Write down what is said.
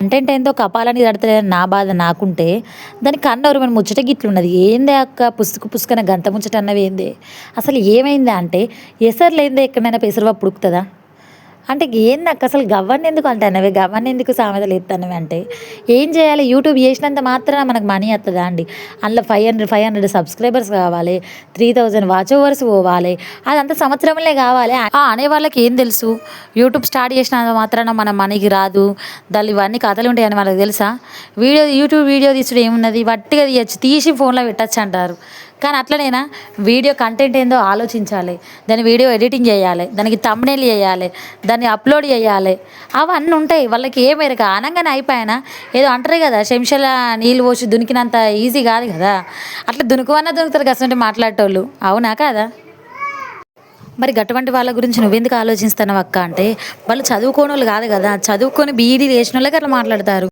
Content ఏందో కపాలని కడతలేదని నా బాధ నాకుంటే, దానికి కన్నెవరు ముచ్చట గిట్లున్నది. ఏందే అక్క పుసుకున గంత ముచ్చట అన్నవేందే? అసలు ఏమైందా అంటే, ఎసరు లేనిదే ఎక్కడైనా పెసరపప్పు ఉడుకుతదా? అంటే ఏందక్క అసలు గవ్వన్నెందుకు అంటాన్నవే? గవ్వన్నెందుకు సామెతలు ఎత్తన్నవే అంటే, ఏం చేయాలి? యూట్యూబ్ చేసినంత మాత్రాన మనకు మనీ వత్తదా అండి? అందులో 500 సబ్స్క్రైబర్స్ కావాలి, 3000 వాచ్ ఓవర్స్ పోవాలి. అదంతా సంవత్సరంలే కావాలి. అనే వాళ్ళకి ఏం తెలుసు? యూట్యూబ్ స్టార్ట్ చేసినంత మాత్రాన మన మనీకి రాదు. దానిలో ఇవన్నీ కథలుంటాయని వాళ్ళకి తెలుసా? యూట్యూబ్ వీడియో తీసుడు ఏమున్నది? వట్టిగా తీయొచ్చు. తీసి ఫోన్‌లో పెట్టొచ్చు అంటారు. కానీ అట్లనేనా? వీడియో కంటెంట్ ఏందో ఆలోచించాలి. దాని వీడియో ఎడిటింగ్ చేయాలి. దానికి థంబ్‌నెయిల్ చేయాలి. దాన్ని అప్లోడ్ చేయాలి. అవన్నీ ఉంటాయి. వాళ్ళకి ఏం ఎరక అనంగానే అయిపాయనా? ఏదో అంటారు కదా! చెంచాల నీళ్ళు పోసి దునికినంత ఈజీ కాదు కదా! అట్లా దునుకువన్నా దునుకుతారు గసొంటి మాట్లాడేటోళ్ళు. అవునా కాదా? మరి గటువంటి వాళ్ళ గురించి నువ్వెందుకు ఆలోచిస్తున్నావు అక్క అంటే, వాళ్ళు చదువుకోనోళ్ళు కాదు కదా! చదువుకొని బీఈడీ చేసినోళ్ళే అట్లా మాట్లాడతారు.